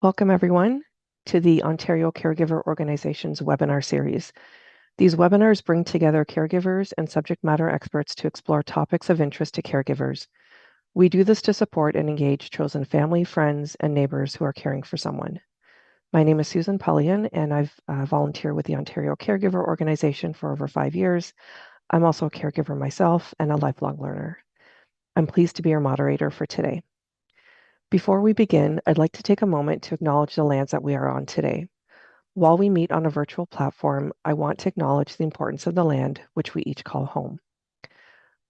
Welcome, everyone, to the Ontario Caregiver Organization's webinar series. These webinars bring together caregivers and subject matter experts to explore topics of interest to caregivers. We do this to support and engage chosen family, friends, and neighbors who are caring for someone. My name is Susan Pullian, and I've volunteered with the Ontario Caregiver Organization for over 5 years. I'm also a caregiver myself and a lifelong learner. I'm pleased to be your moderator for today. Before we begin, I'd like to take a moment to acknowledge the lands that we are on today. While we meet on a virtual platform, I want to acknowledge the importance of the land, which we each call home.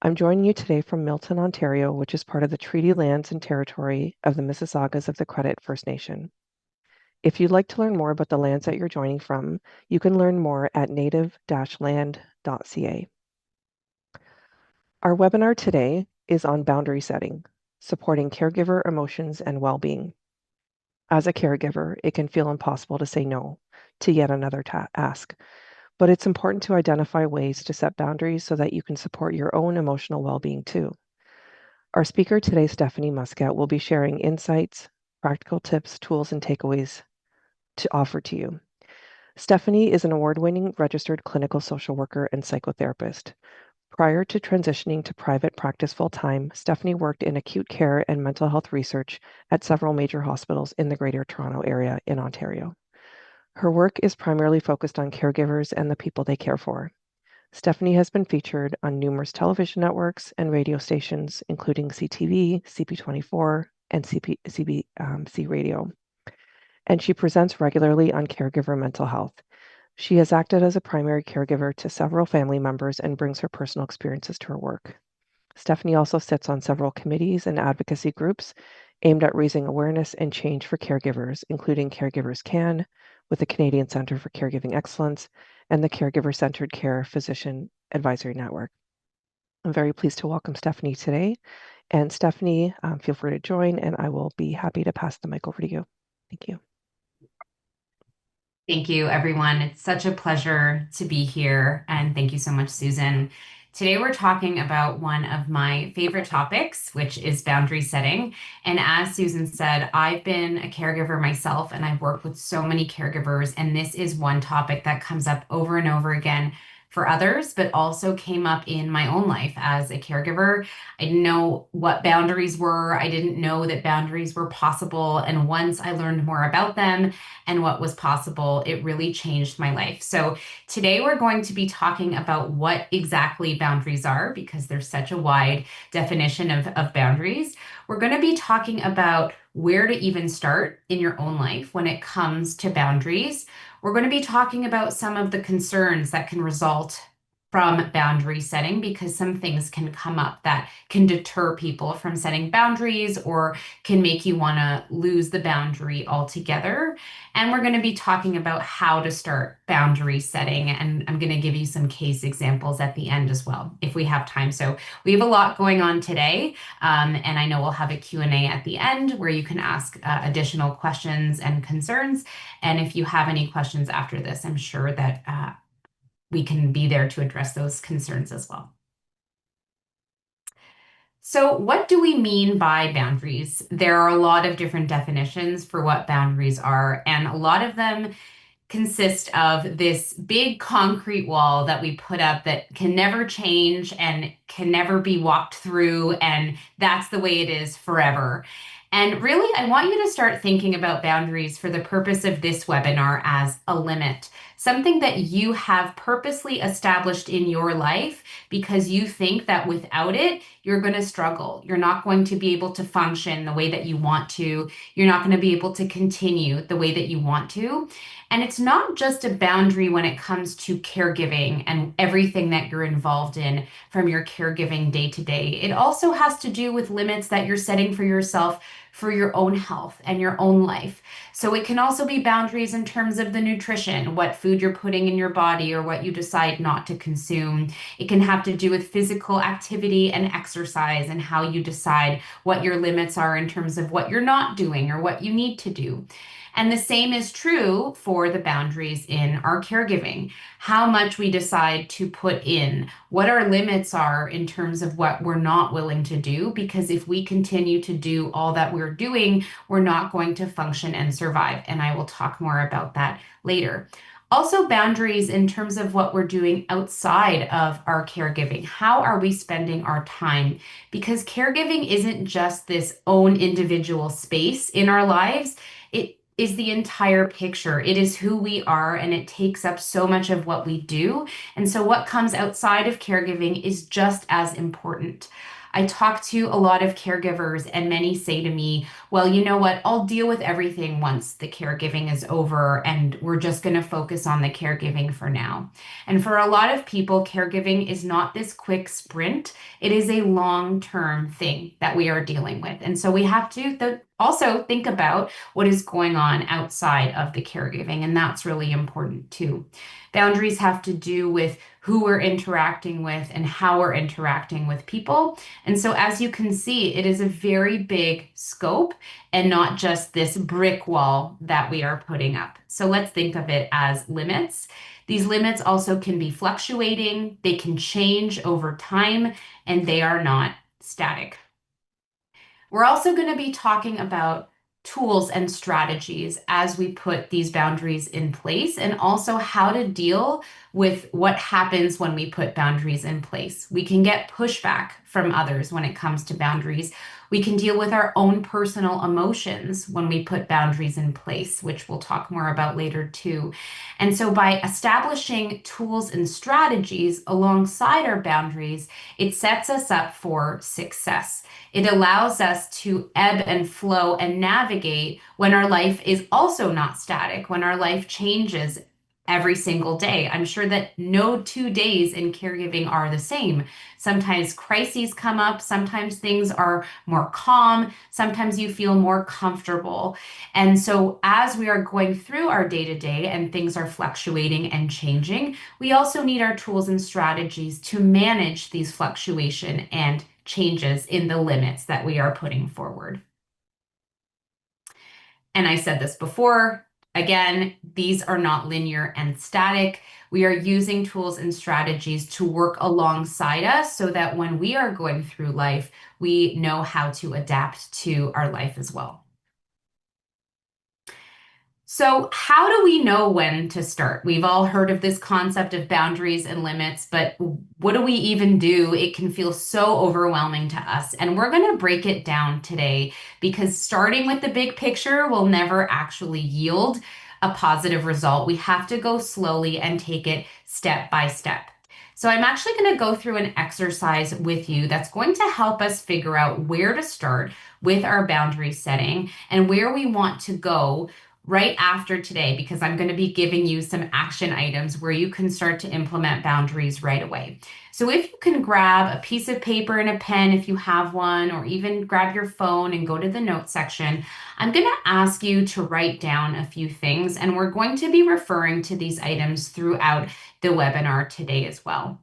I'm joining you today from Milton, Ontario, which is part of the treaty lands and territory of the Mississaugas of the Credit First Nation. If you'd like to learn more about the lands that you're joining from, you can learn more at native-land.ca. Our webinar today is on boundary setting, supporting caregiver emotions and well-being. As a caregiver, it can feel impossible to say no to yet another task, but it's important to identify ways to set boundaries so that you can support your own emotional well-being too. Our speaker today, Stephanie Muskat, will be sharing insights, practical tips, tools, and takeaways to offer to you. Stephanie is an award-winning registered clinical social worker and psychotherapist. Prior to transitioning to private practice full-time, Stephanie worked in acute care and mental health research at several major hospitals in the Greater Toronto Area in Ontario. Her work is primarily focused on caregivers and the people they care for. Stephanie has been featured on numerous television networks and radio stations, including CTV, CP24, and CBC Radio. And she presents regularly on caregiver mental health. She has acted as a primary caregiver to several family members and brings her personal experiences to her work. Stephanie also sits on several committees and advocacy groups aimed at raising awareness and change for caregivers, including Caregivers Can, with the Canadian Centre for Caregiving Excellence, and the Caregiver-Centered Care Physician Advisory Network. I'm very pleased to welcome Stephanie today. And Stephanie, feel free to join, and I will be happy to pass the mic over to you. Thank you. Thank you, everyone. It's such a pleasure to be here, and thank you so much, Susan. Today, we're talking about one of my favorite topics, which is boundary setting. And as Susan said, I've been a caregiver myself, and I've worked with so many caregivers, and this is one topic that comes up over and over again for others, but also came up in my own life as a caregiver. I didn't know what boundaries were. I didn't know that boundaries were possible. And once I learned more about them and what was possible, it really changed my life. So today we're going to be talking about what exactly boundaries are, because there's such a wide definition of boundaries. We're going to be talking about where to even start in your own life when it comes to boundaries. We're going to be talking about some of the concerns that can result from boundary setting, because some things can come up that can deter people from setting boundaries or can make you want to lose the boundary altogether. And we're going to be talking about how to start boundary setting. And I'm going to give you some case examples at the end as well, if we have time. So we have a lot going on today. And I know we'll have a Q&A at the end where you can ask additional questions and concerns. And if you have any questions after this, I'm sure that we can be there to address those concerns as well. So what do we mean by boundaries? There are a lot of different definitions for what boundaries are, and a lot of them consist of this big concrete wall that we put up that can never change and can never be walked through, and that's the way it is forever. And really, I want you to start thinking about boundaries for the purpose of this webinar as a limit, something that you have purposely established in your life because you think that without it, you're going to struggle. You're not going to be able to function the way that you want to. You're not going to be able to continue the way that you want to. And it's not just a boundary when it comes to caregiving and everything that you're involved in from your caregiving day to day. It also has to do with limits that you're setting for yourself for your own health and your own life. So it can also be boundaries in terms of the nutrition, what food you're putting in your body or what you decide not to consume. It can have to do with physical activity and exercise and how you decide what your limits are in terms of what you're not doing or what you need to do. And the same is true for the boundaries in our caregiving. How much we decide to put in, what our limits are in terms of what we're not willing to do, because if we continue to do all that we're doing, we're not going to function and survive. And I will talk more about that later. Also, boundaries in terms of what we're doing outside of our caregiving. How are we spending our time? Because caregiving isn't just this own individual space in our lives, it is the entire picture. It is who we are, and it takes up so much of what we do. And so, what comes outside of caregiving is just as important. I talk to a lot of caregivers, and many say to me, well, you know what? I'll deal with everything once the caregiving is over, and we're just going to focus on the caregiving for now. And for a lot of people, caregiving is not this quick sprint, it is a long-term thing that we are dealing with. And so we have to also think about what is going on outside of the caregiving, and that's really important too. Boundaries have to do with who we're interacting with and how we're interacting with people. And so, as you can see, it is a very big scope and not just this brick wall that we are putting up. So, let's think of it as limits. These limits also can be fluctuating, they can change over time, and they are not static. We're also going to be talking about tools and strategies as we put these boundaries in place, and also how to deal with what happens when we put boundaries in place. We can get pushback from others when it comes to boundaries. We can deal with our own personal emotions when we put boundaries in place, which we'll talk more about later too. And so by establishing tools and strategies alongside our boundaries, it sets us up for success. It allows us to ebb and flow and navigate when our life is also not static, when our life changes every single day. I'm sure that no 2 days in caregiving are the same. Sometimes crises come up, sometimes things are more calm, sometimes you feel more comfortable. And so, as we are going through our day to day and things are fluctuating and changing, we also need our tools and strategies to manage these fluctuation and changes in the limits that we are putting forward. And I said this before, again, these are not linear and static. We are using tools and strategies to work alongside us so that when we are going through life, we know how to adapt to our life as well. So, how do we know when to start? We've all heard of this concept of boundaries and limits, but what do we even do? It can feel so overwhelming to us. And we're going to break it down today because starting with the big picture will never actually yield a positive result. We have to go slowly and take it step by step. So, I'm actually going to go through an exercise with you that's going to help us figure out where to start with our boundary setting and where we want to go right after today, because I'm going to be giving you some action items where you can start to implement boundaries right away. So if you can grab a piece of paper and a pen if you have one, or even grab your phone and go to the notes section, I'm going to ask you to write down a few things, and we're going to be referring to these items throughout the webinar today as well.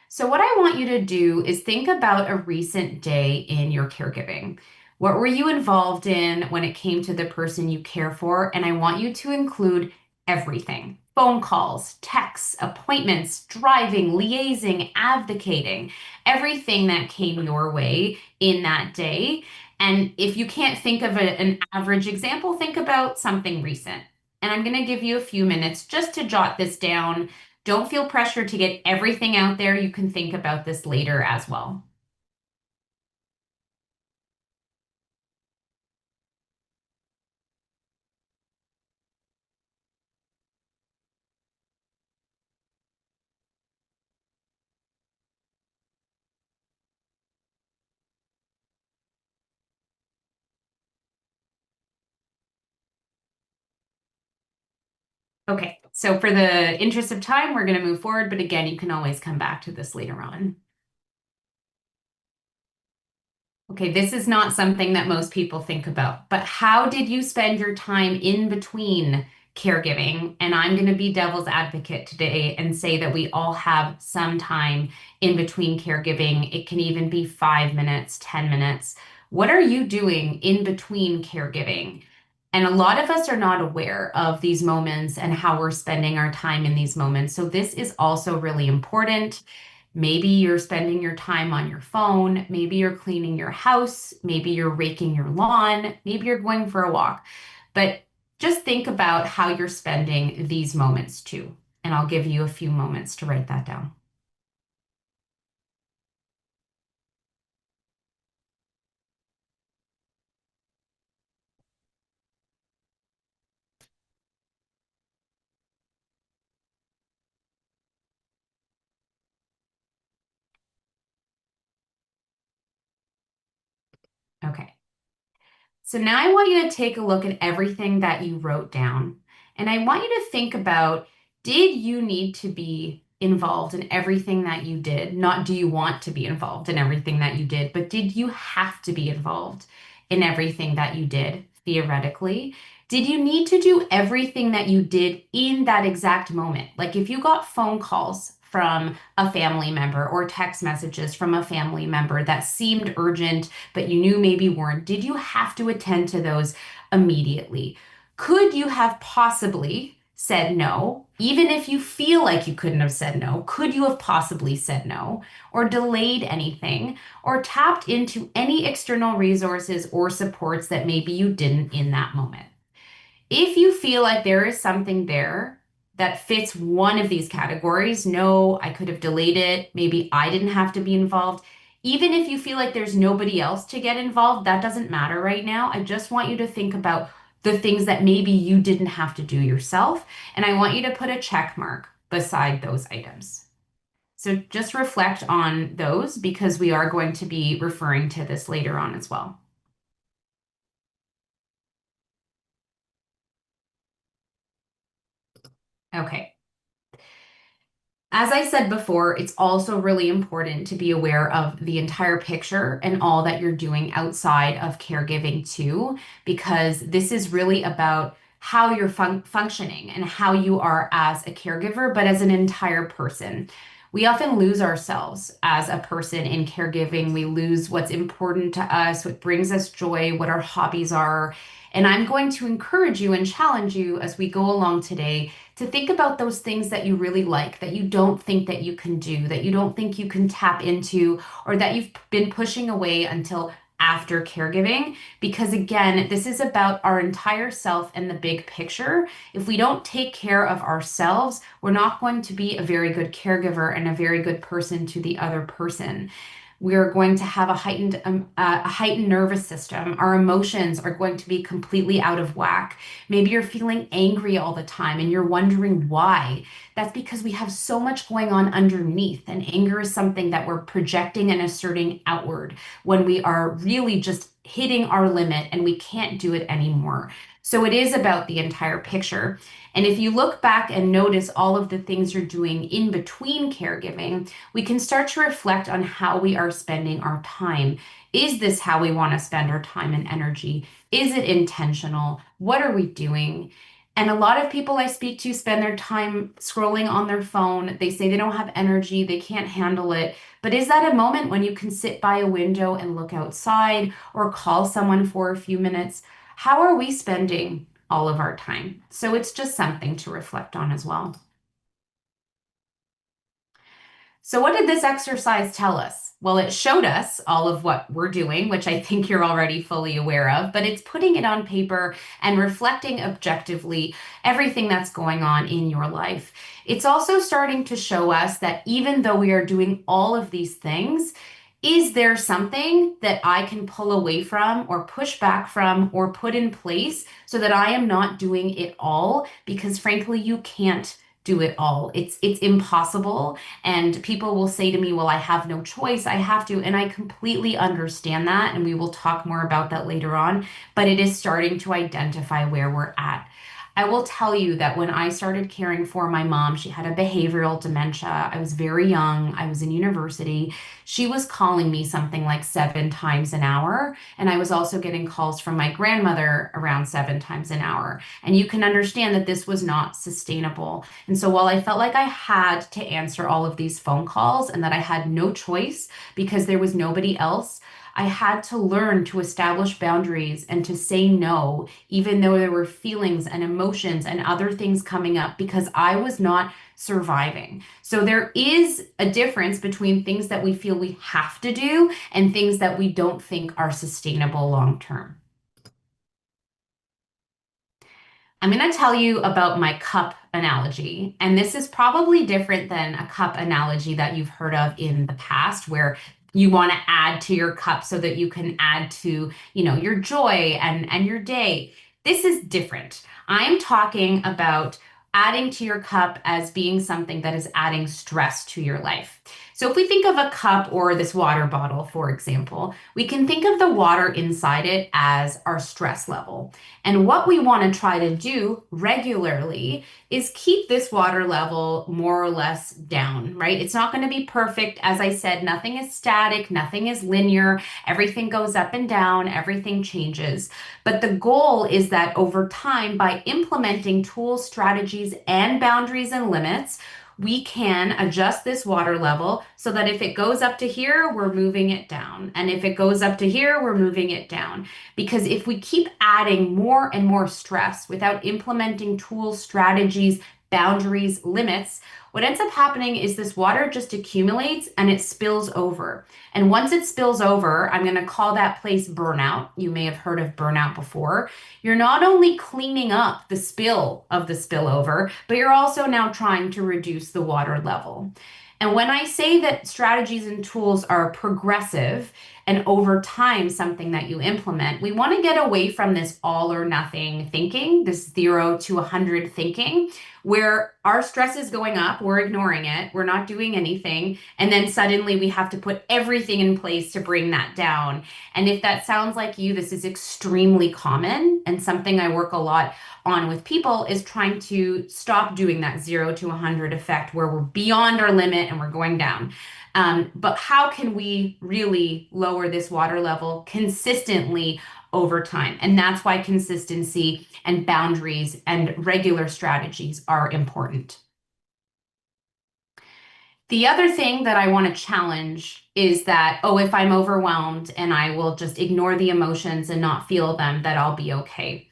So what I want you to do is think about a recent day in your caregiving. What were you involved in when it came to the person you care for? And I want you to include everything: phone calls, texts, appointments, driving, liaising, advocating, everything that came your way in that day. And if you can't think of an average example, think about something recent. And I'm going to give you a few minutes just to jot this down. Don't feel pressure to get everything out there. You can think about this later as well. Okay, so for the interest of time, we're going to move forward, but again, you can always come back to this later on. Okay, this is not something that most people think about, but how did you spend your time in between caregiving? And I'm going to be devil's advocate today and say that we all have some time in between caregiving. It can even be 5 minutes, 10 minutes. What are you doing in between caregiving? And a lot of us are not aware of these moments and how we're spending our time in these moments. So this is also really important. Maybe you're spending your time on your phone. Maybe you're cleaning your house. Maybe you're raking your lawn. Maybe you're going for a walk. But just think about how you're spending these moments too. And I'll give you a few moments to write that down. Okay. So now I want you to take a look at everything that you wrote down. And I want you to think about, did you need to be involved in everything that you did? Not do you want to be involved in everything that you did, but did you have to be involved in everything that you did, theoretically? Did you need to do everything that you did in that exact moment? Like if you got phone calls from a family member or text messages from a family member that seemed urgent but you knew maybe weren't, did you have to attend to those immediately? Could you have possibly said no, even if you feel like you couldn't have said no? Could you have possibly said no, or delayed anything, or tapped into any external resources or supports that maybe you didn't in that moment? If you feel like there is something there that fits one of these categories, no, I could have delayed it. Maybe I didn't have to be involved. Even if you feel like there's nobody else to get involved, that doesn't matter right now. I just want you to think about the things that maybe you didn't have to do yourself. And I want you to put a check mark beside those items. So just reflect on those because we are going to be referring to this later on as well. Okay. As I said before, it's also really important to be aware of the entire picture and all that you're doing outside of caregiving too, because this is really about how you're functioning and how you are as a caregiver, but as an entire person. We often lose ourselves as a person in caregiving. We lose what's important to us, what brings us joy, what our hobbies are. And I'm going to encourage you and challenge you as we go along today to think about those things that you really like, that you don't think that you can do, that you don't think you can tap into, or that you've been pushing away until after caregiving. Because again, this is about our entire self and the big picture. If we don't take care of ourselves, we're not going to be a very good caregiver and a very good person to the other person. We're going to have a heightened nervous system. Our emotions are going to be completely out of whack. Maybe you're feeling angry all the time and you're wondering why. That's because we have so much going on underneath. And anger is something that we're projecting and asserting outward when we are really just hitting our limit and we can't do it anymore. So it is about the entire picture. And if you look back and notice all of the things you're doing in between caregiving, we can start to reflect on how we are spending our time. Is this how we want to spend our time and energy? Is it intentional? What are we doing? And a lot of people I speak to spend their time scrolling on their phone. They say they don't have energy, they can't handle it. But is that a moment when you can sit by a window and look outside or call someone for a few minutes? How are we spending all of our time? So it's just something to reflect on as well. So, what did this exercise tell us? Well, it showed us all of what we're doing, which I think you're already fully aware of, but it's putting it on paper and reflecting objectively everything that's going on in your life. It's also starting to show us that even though we are doing all of these things, is there something that I can pull away from or push back from or put in place so that I am not doing it all? Because frankly, you can't do it all. It's impossible. And people will say to me, well, I have no choice. I have to. And I completely understand that. And we will talk more about that later on. But it is starting to identify where we're at. I will tell you that when I started caring for my mom, she had a behavioral dementia. I was very young. I was in university. She was calling me something like 7 times an hour. And I was also getting calls from my grandmother around 7 times an hour. And you can understand that this was not sustainable. And so while I felt like I had to answer all of these phone calls and that I had no choice because there was nobody else, I had to learn to establish boundaries and to say no, even though there were feelings and emotions and other things coming up because I was not surviving. So there is a difference between things that we feel we have to do and things that we don't think are sustainable long term. I'm going to tell you about my cup analogy. And this is probably different than a cup analogy that you've heard of in the past, where you want to add to your cup so that you can add to, your joy and your day. This is different. I'm talking about adding to your cup as being something that is adding stress to your life. So if we think of a cup or this water bottle, for example, we can think of the water inside it as our stress level. And what we want to try to do regularly is keep this water level more or less down, right? It's not going to be perfect. As I said, nothing is static, nothing is linear. Everything goes up and down, everything changes. But the goal is that over time, by implementing tools, strategies, and boundaries and limits, we can adjust this water level so that if it goes up to here, we're moving it down. And if it goes up to here, we're moving it down. Because if we keep adding more and more stress without implementing tools, strategies, boundaries, limits, what ends up happening is this water just accumulates and it spills over. And once it spills over, I'm going to call that place burnout. You may have heard of burnout before. You're not only cleaning up the spill of the spillover, but you're also now trying to reduce the water level. And when I say that strategies and tools are progressive and over time something that you implement, we want to get away from this all or nothing thinking, this 0 to 100 thinking, where our stress is going up, we're ignoring it, we're not doing anything, and then suddenly we have to put everything in place to bring that down. And if that sounds like you, this is extremely common and something I work a lot on with people is trying to stop doing that 0 to 100 effect where we're beyond our limit and we're going down. But how can we really lower this water level consistently over time? And that's why consistency and boundaries and regular strategies are important. The other thing that I want to challenge is that, oh, if I'm overwhelmed and I will just ignore the emotions and not feel them, that I'll be okay.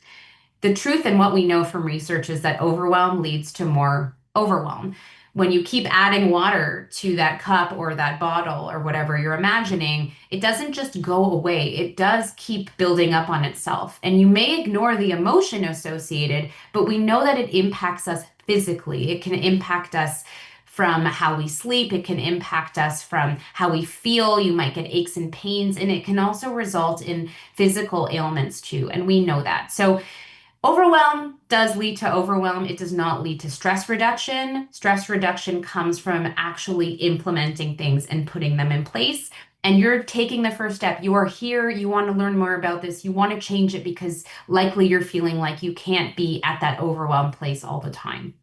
The truth and what we know from research is that overwhelm leads to more overwhelm. When you keep adding water to that cup or that bottle or whatever you're imagining, it doesn't just go away. It does keep building up on itself. And you may ignore the emotion associated, but we know that it impacts us physically. It can impact us from how we sleep. It can impact us from how we feel. You might get aches and pains, and it can also result in physical ailments too. And we know that. So overwhelm does lead to overwhelm. It does not lead to stress reduction. Stress reduction comes from actually implementing things and putting them in place. And you're taking the first step. You are here. You want to learn more about this. You want to change it because likely you're feeling like you can't be at that overwhelmed place all the time.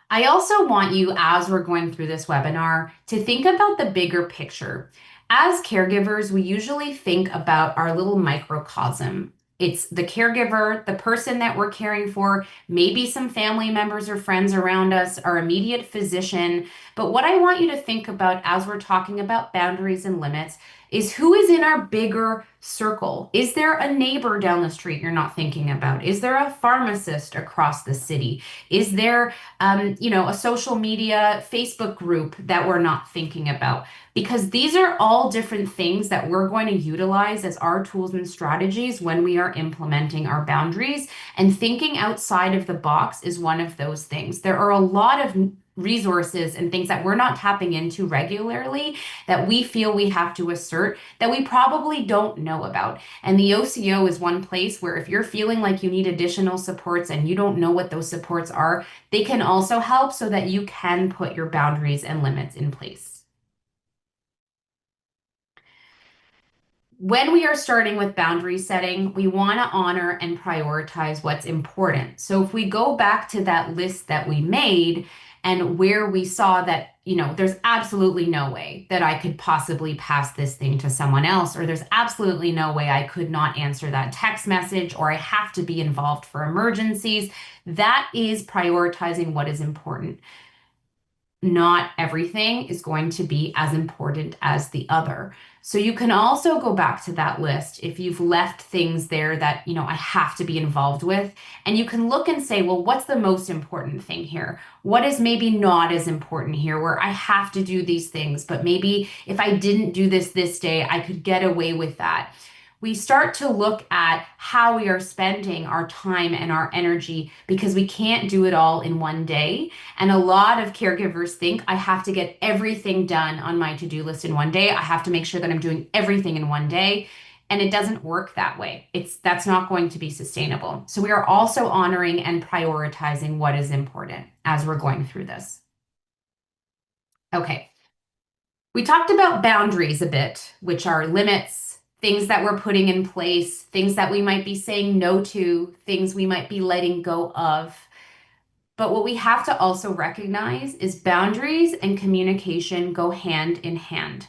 I also want you, as we're going through this webinar, to think about the bigger picture. As caregivers, we usually think about our little microcosm. It's the caregiver, the person that we're caring for, maybe some family members or friends around us, our immediate physician. But what I want you to think about as we're talking about boundaries and limits is who is in our bigger circle? Is there a neighbor down the street you're not thinking about? Is there a pharmacist across the city? Is there a social media Facebook group that we're not thinking about? Because these are all different things that we're going to utilize as our tools and strategies when we are implementing our boundaries. And thinking outside of the box is one of those things. There are a lot of resources and things that we're not tapping into regularly that we feel we have to assert that we probably don't know about. And the OCO is one place where if you're feeling like you need additional supports and you don't know what those supports are, they can also help so that you can put your boundaries and limits in place. When we are starting with boundary setting, we want to honor and prioritize what's important. So if we go back to that list that we made and where we saw that, there's absolutely no way that I could possibly pass this thing to someone else, or there's absolutely no way I could not answer that text message, or I have to be involved for emergencies, that is prioritizing what is important. Not everything is going to be as important as the other. So you can also go back to that list if you've left things there that, I have to be involved with. And you can look and say, well, what's the most important thing here? What is maybe not as important here where I have to do these things, but maybe if I didn't do this day, I could get away with that. We start to look at how we are spending our time and our energy because we can't do it all in one day. And a lot of caregivers think I have to get everything done on my to-do list in one day. I have to make sure that I'm doing everything in one day. And it doesn't work that way. That's not going to be sustainable. So we are also honoring and prioritizing what is important as we're going through this. Okay. We talked about boundaries a bit, which are limits, things that we're putting in place, things that we might be saying no to, things we might be letting go of. But what we have to also recognize is boundaries and communication go hand in hand.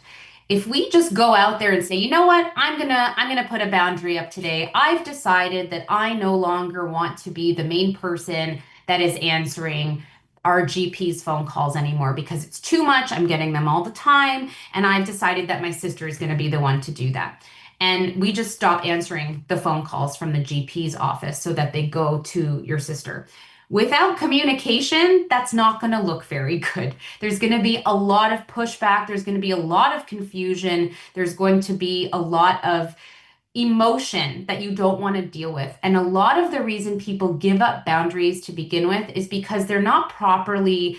If we just go out there and say, you know what, I'm gonna put a boundary up today. I've decided that I no longer want to be the main person that is answering our GP's phone calls anymore because it's too much. I'm getting them all the time, and I've decided that my sister is going to be the one to do that. And we just stop answering the phone calls from the GP's office so that they go to your sister. Without communication, that's not going to look very good. There's going to be a lot of pushback. There's going to be a lot of confusion. There's going to be a lot of emotion that you don't want to deal with. And a lot of the reason people give up boundaries to begin with is because they're not properly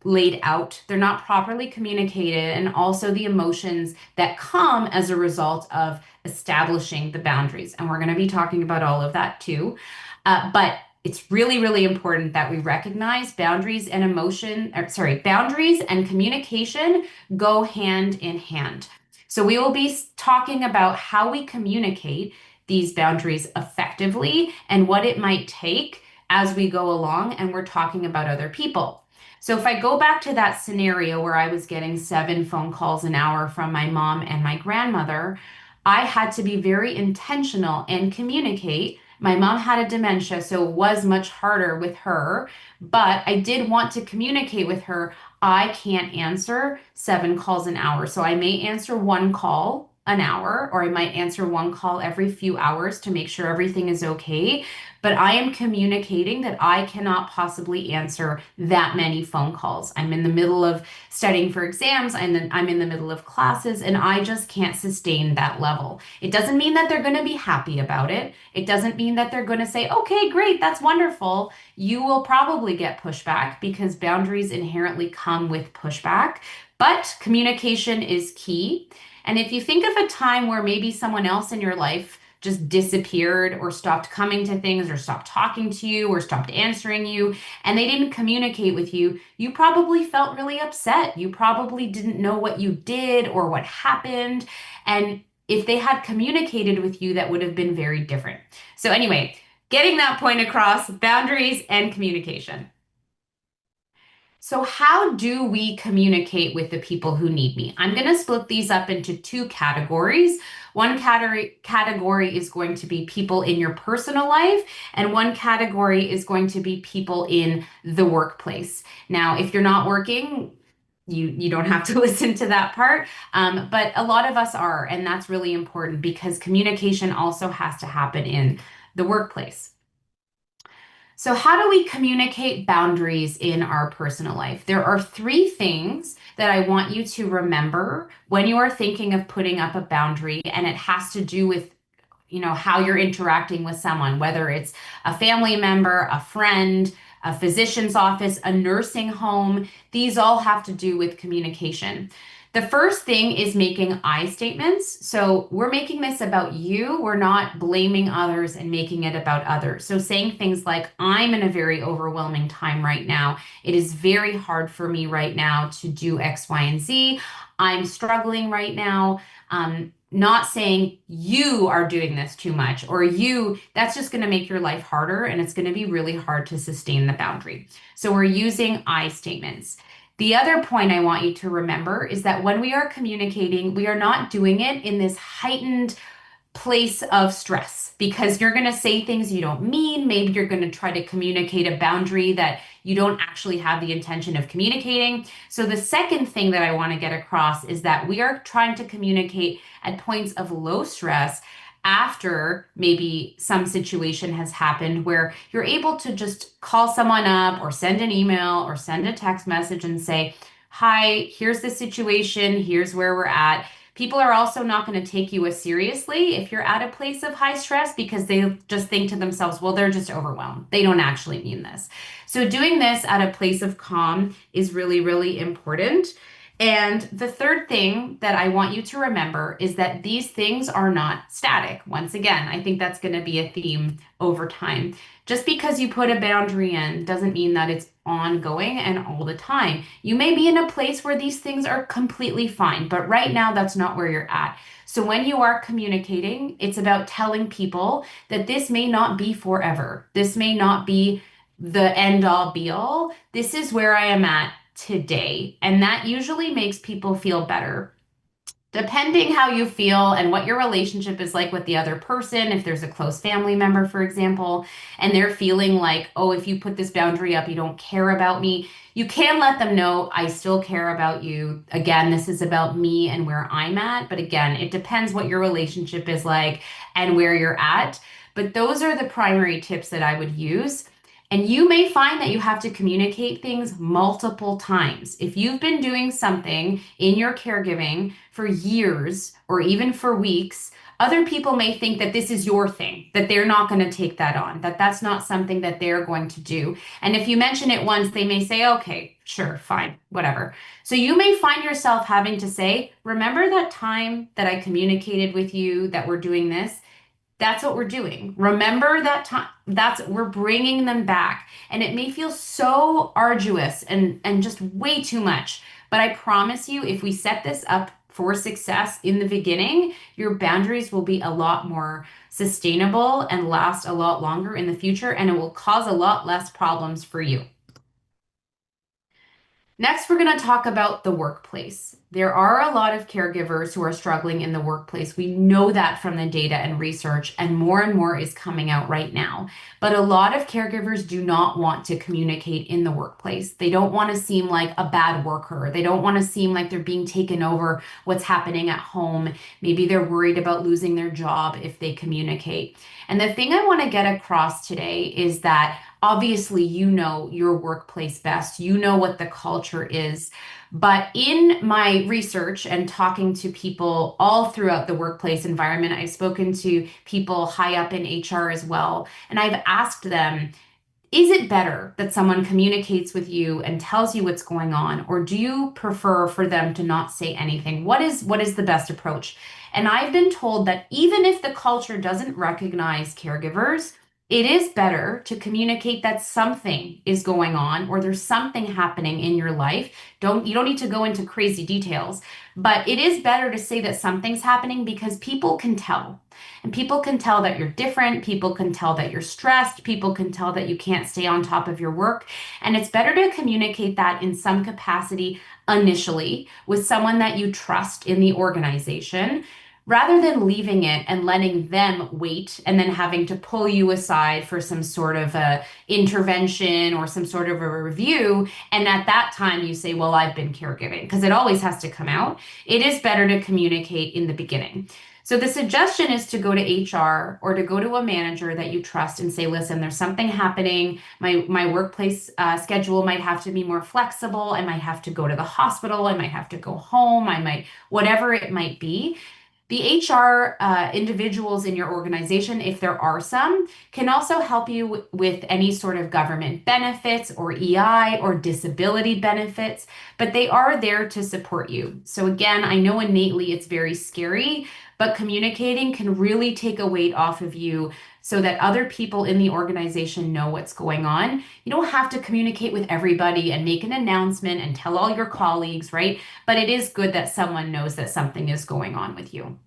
laid out, they're not properly communicated, and also the emotions that come as a result of establishing the boundaries. And we're going to be talking about all of that too. But it's really, really important that we recognize boundaries and boundaries and communication go hand in hand. So we will be talking about how we communicate these boundaries effectively and what it might take as we go along, and we're talking about other people. So if I go back to that scenario where I was getting 7 phone calls an hour from my mom and my grandmother, I had to be very intentional and communicate. My mom had a dementia, so it was much harder with her, but I did want to communicate with her. I can't answer 7 calls an hour. So I may answer 1 call an hour, or I might answer 1 call every few hours to make sure everything is okay. But I am communicating that I cannot possibly answer that many phone calls. I'm in the middle of studying for exams, and then I'm in the middle of classes, and I just can't sustain that level. It doesn't mean that they're going to be happy about it. It doesn't mean that they're going to say, okay, great, that's wonderful. You will probably get pushback because boundaries inherently come with pushback, but communication is key. And if you think of a time where maybe someone else in your life just disappeared or stopped coming to things or stopped talking to you or stopped answering you and they didn't communicate with you, you probably felt really upset. You probably didn't know what you did or what happened. And if they had communicated with you, that would have been very different. So, anyway, getting that point across, boundaries and communication. So, how do we communicate with the people who need me? I'm going to split these up into 2 categories. One category is going to be people in your personal life, and one category is going to be people in the workplace. Now, if you're not working, you don't have to listen to that part, but a lot of us are, and that's really important because communication also has to happen in the workplace. So, how do we communicate boundaries in our personal life? There are 3 things that I want you to remember when you are thinking of putting up a boundary, and it has to do with how you're interacting with someone, whether it's a family member, a friend, a physician's office, a nursing home. These all have to do with communication. The first thing is making I statements. So we're making this about you. We're not blaming others and making it about others. So saying things like, I'm in a very overwhelming time right now. It is very hard for me right now to do X, Y, and Z. I'm struggling right now. not saying you are doing this too much or that's just going to make your life harder and it's going to be really hard to sustain the boundary. So we're using I statements. The other point I want you to remember is that when we are communicating, we are not doing it in this heightened place of stress because you're going to say things you don't mean. Maybe you're going to try to communicate a boundary that you don't actually have the intention of communicating. So, the second thing that I want to get across is that we are trying to communicate at points of low stress after maybe some situation has happened where you're able to just call someone up or send an email or send a text message and say, "Hi, here's the situation, here's where we're at." People are also not going to take you as seriously if you're at a place of high stress because they just think to themselves, well, they're just overwhelmed. They don't actually mean this. So, doing this at a place of calm is really, really important. And the third thing that I want you to remember is that these things are not static. Once again, I think that's going to be a theme over time. Just because you put a boundary in doesn't mean that it's ongoing and all the time. You may be in a place where these things are completely fine, but right now that's not where you're at. So when you are communicating, it's about telling people that this may not be forever. This may not be the end all be all. This is where I am at today. And that usually makes people feel better. Depending how you feel and what your relationship is like with the other person, if there's a close family member, for example, and they're feeling like, oh, if you put this boundary up, you don't care about me, you can let them know, I still care about you. Again, this is about me and where I'm at. But again, it depends what your relationship is like and where you're at. But those are the primary tips that I would use. And you may find that you have to communicate things multiple times. If you've been doing something in your caregiving for years or even for weeks, other people may think that this is your thing, that they're not going to take that on, that that's not something that they're going to do. And if you mention it once, they may say, okay, sure, fine, whatever. So you may find yourself having to say, remember that time that I communicated with you that we're doing this? That's what we're doing. Remember that time. We're bringing them back. And it may feel so arduous and just way too much. But I promise you, if we set this up for success in the beginning, your boundaries will be a lot more sustainable and last a lot longer in the future, and it will cause a lot less problems for you. Next, we're going to talk about the workplace. There are a lot of caregivers who are struggling in the workplace. We know that from the data and research, and more is coming out right now. But a lot of caregivers do not want to communicate in the workplace. They don't want to seem like a bad worker. They don't want to seem like they're being taken over what's happening at home. Maybe they're worried about losing their job if they communicate. And the thing I want to get across today is that obviously you know your workplace best. You know what the culture is. But in my research and talking to people all throughout the workplace environment, I've spoken to people high up in HR as well. And I've asked them, is it better that someone communicates with you and tells you what's going on, or do you prefer for them to not say anything? What is the best approach? And I've been told that even if the culture doesn't recognize caregivers, it is better to communicate that something is going on or there's something happening in your life. You don't need to go into crazy details, but it is better to say that something's happening because people can tell. And people can tell that you're different. People can tell that you're stressed. People can tell that you can't stay on top of your work. And it's better to communicate that in some capacity initially with someone that you trust in the organization rather than leaving it and letting them wait and then having to pull you aside for some sort of a intervention or some sort of a review. And at that time you say, well, I've been caregiving, because it always has to come out. It is better to communicate in the beginning. So the suggestion is to go to HR or to go to a manager that you trust and say, listen, there's something happening. My workplace schedule might have to be more flexible. I might have to go to the hospital. I might have to go home. Whatever it might be. The HR individuals in your organization, if there are some, can also help you with any sort of government benefits or EI or disability benefits, but they are there to support you. So again, I know innately it's very scary, but communicating can really take a weight off of you so that other people in the organization know what's going on. You don't have to communicate with everybody and make an announcement and tell all your colleagues, right? But it is good that someone knows that something is going on with you.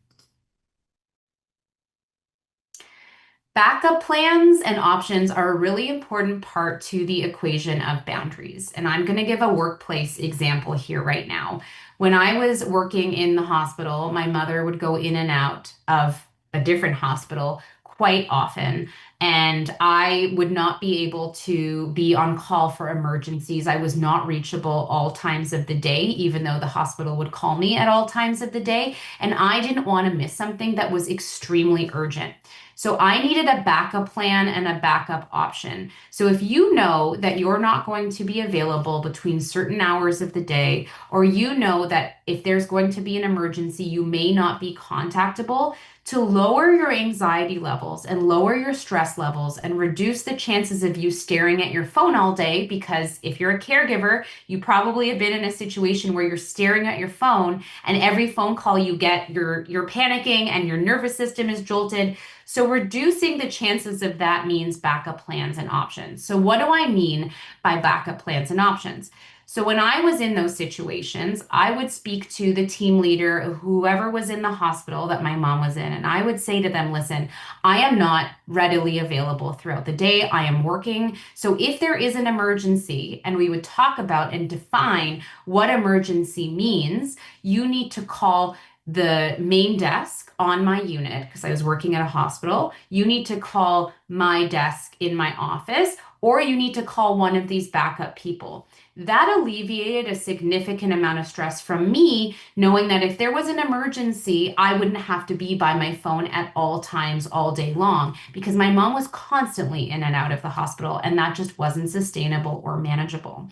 Backup plans and options are a really important part to the equation of boundaries. And I'm going to give a workplace example here right now. When I was working in the hospital, my mother would go in and out of a different hospital quite often. And I would not be able to be on call for emergencies. I was not reachable all times of the day, even though the hospital would call me at all times of the day. And I didn't want to miss something that was extremely urgent. So I needed a backup plan and a backup option. So if you know that you're not going to be available between certain hours of the day, or you know that if there's going to be an emergency, you may not be contactable, to lower your anxiety levels and lower your stress levels and reduce the chances of you staring at your phone all day, because if you're a caregiver, you probably have been in a situation where you're staring at your phone and every phone call you get, you're panicking and your nervous system is jolted. So reducing the chances of that means backup plans and options. So what do I mean by backup plans and options? So when I was in those situations, I would speak to the team leader, whoever was in the hospital that my mom was in, and I would say to them, listen, I am not readily available throughout the day. I am working. So if there is an emergency, and we would talk about and define what emergency means, you need to call the main desk on my unit because I was working at a hospital. You need to call my desk in my office, or you need to call one of these backup people. That alleviated a significant amount of stress from me, knowing that if there was an emergency, I wouldn't have to be by my phone at all times, all day long, because my mom was constantly in and out of the hospital, and that just wasn't sustainable or manageable.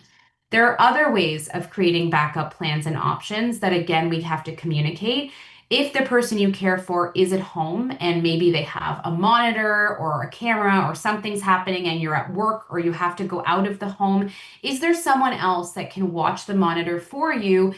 There are other ways of creating backup plans and options that, again, we'd have to communicate. If the person you care for is at home and maybe they have a monitor or a camera or something's happening and you're at work or you have to go out of the home, is there someone else that can watch the monitor for you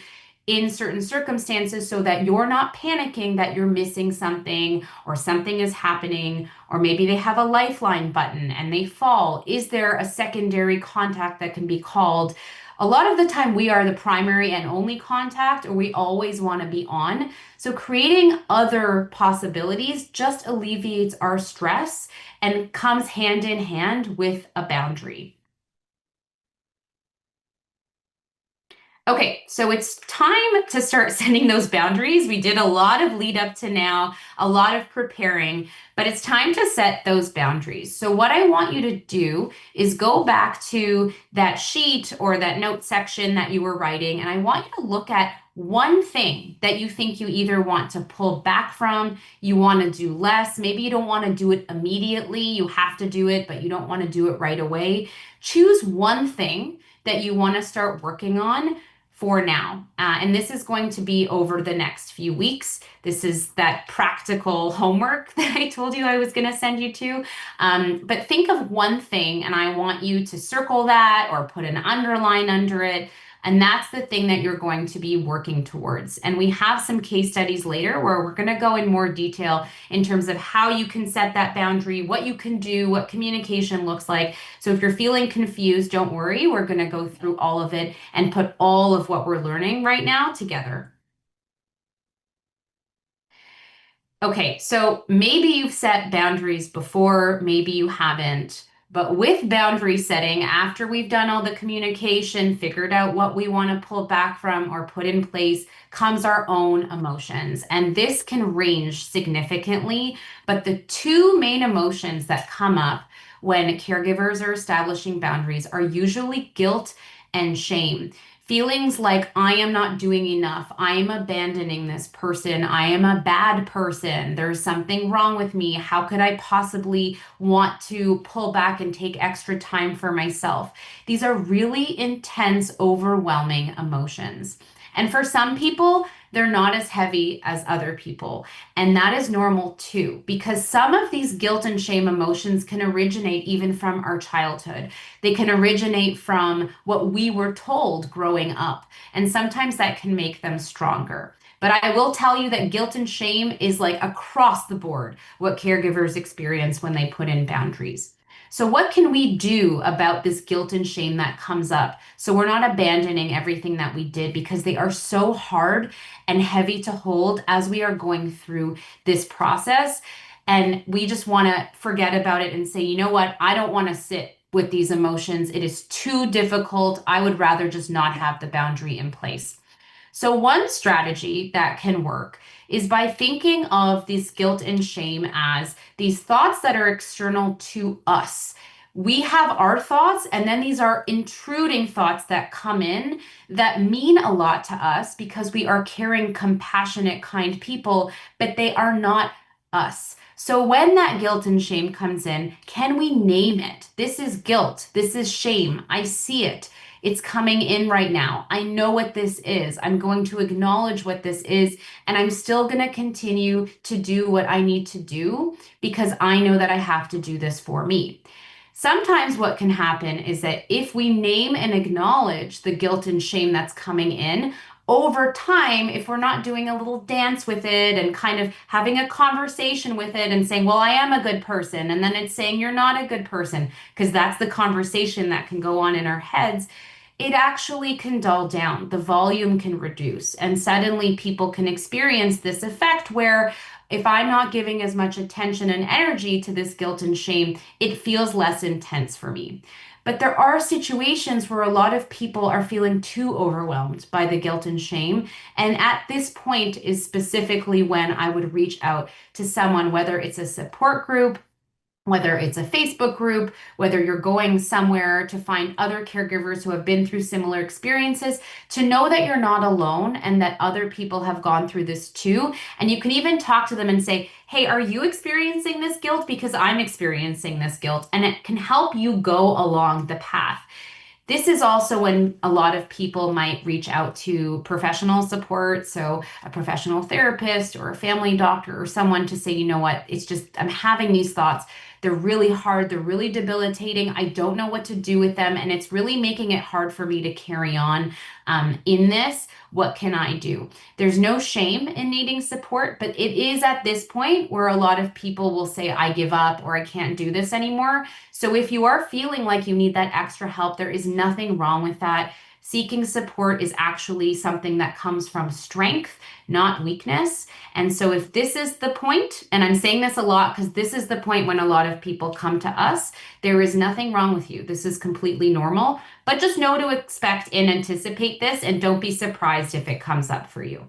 in certain circumstances so that you're not panicking that you're missing something or something is happening, or maybe they have a lifeline button and they fall? Is there a secondary contact that can be called? A lot of the time, we are the primary and only contact, or we always want to be on. So, creating other possibilities just alleviates our stress and comes hand in hand with a boundary. Okay, so it's time to start setting those boundaries. We did a lot of lead up to now, a lot of preparing, but it's time to set those boundaries. So, what I want you to do is go back to that sheet or that note section that you were writing, and I want you to look at one thing that you think you either want to pull back from, you want to do less, maybe you don't want to do it immediately, you have to do it, but you don't want to do it right away. Choose one thing that you want to start working on for now. And this is going to be over the next few weeks. This is that practical homework that I told you I was going to send you to. But think of one thing, and I want you to circle that or put an underline under it. And that's the thing that you're going to be working towards. And we have some case studies later where we're going to go in more detail in terms of how you can set that boundary, what you can do, what communication looks like. So if you're feeling confused, don't worry. We're going to go through all of it and put all of what we're learning right now together. Okay, so maybe you've set boundaries before, maybe you haven't. But with boundary setting, after we've done all the communication, figured out what we want to pull back from or put in place, comes our own emotions. And this can range significantly, but the two main emotions that come up when caregivers are establishing boundaries are usually guilt and shame. Feelings like I am not doing enough, I am abandoning this person, I am a bad person, there's something wrong with me, how could I possibly want to pull back and take extra time for myself? These are really intense, overwhelming emotions. And for some people, they're not as heavy as other people. And that is normal too, because some of these guilt and shame emotions can originate even from our childhood. They can originate from what we were told growing up. And sometimes that can make them stronger. But I will tell you that guilt and shame is like across the board what caregivers experience when they put in boundaries. So, what can we do about this guilt and shame that comes up so we're not abandoning everything that we did, because they are so hard and heavy to hold as we are going through this process? And we just want to forget about it and say, you know what? I don't want to sit with these emotions. It is too difficult. I would rather just not have the boundary in place. So, one strategy that can work is by thinking of this guilt and shame as these thoughts that are external to us. We have our thoughts, and then these are intruding thoughts that come in that mean a lot to us because we are caring, compassionate, kind people, but they are not us. So, when that guilt and shame comes in, can we name it? This is guilt. This is shame. I see it. It's coming in right now. I know what this is. I'm going to acknowledge what this is, and I'm still going to continue to do what I need to do because I know that I have to do this for me. Sometimes what can happen is that if we name and acknowledge the guilt and shame that's coming in, over time, if we're not doing a little dance with it and kind of having a conversation with it and saying, well, I am a good person, and then it's saying you're not a good person, because that's the conversation that can go on in our heads, it actually can dull down. The volume can reduce, and suddenly people can experience this effect where if I'm not giving as much attention and energy to this guilt and shame, it feels less intense for me. But there are situations where a lot of people are feeling too overwhelmed by the guilt and shame. And at this point is specifically when I would reach out to someone, whether it's a support group, whether it's a Facebook group, whether you're going somewhere to find other caregivers who have been through similar experiences, to know that you're not alone and that other people have gone through this too. And you can even talk to them and say, hey, are you experiencing this guilt? Because I'm experiencing this guilt. And it can help you go along the path. This is also when a lot of people might reach out to professional support, so a professional therapist or a family doctor or someone to say, you know what, it's just, I'm having these thoughts. They're really hard, they're really debilitating. I don't know what to do with them, and it's really making it hard for me to carry on in this. What can I do? There's no shame in needing support, but it is at this point where a lot of people will say, I give up or I can't do this anymore. So if you are feeling like you need that extra help, there is nothing wrong with that. Seeking support is actually something that comes from strength, not weakness. And so if this is the point, and I'm saying this a lot because this is the point when a lot of people come to us, there is nothing wrong with you. This is completely normal, but just know to expect and anticipate this and don't be surprised if it comes up for you.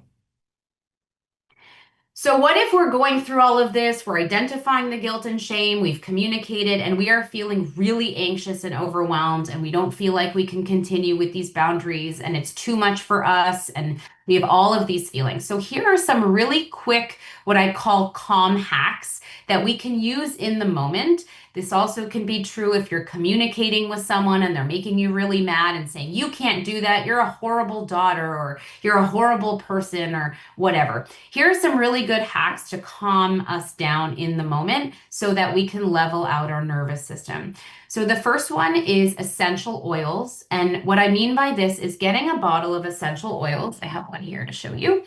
So, what if we're going through all of this? We're identifying the guilt and shame, we've communicated, and we are feeling really anxious and overwhelmed, and we don't feel like we can continue with these boundaries, and it's too much for us, and we have all of these feelings. So, here are some really quick, what I call calm hacks that we can use in the moment. This also can be true if you're communicating with someone and they're making you really mad and saying, you can't do that, you're a horrible daughter, or you're a horrible person, or whatever. Here are some really good hacks to calm us down in the moment so that we can level out our nervous system. So the first one is essential oils. And what I mean by this is getting a bottle of essential oils. I have one here to show you.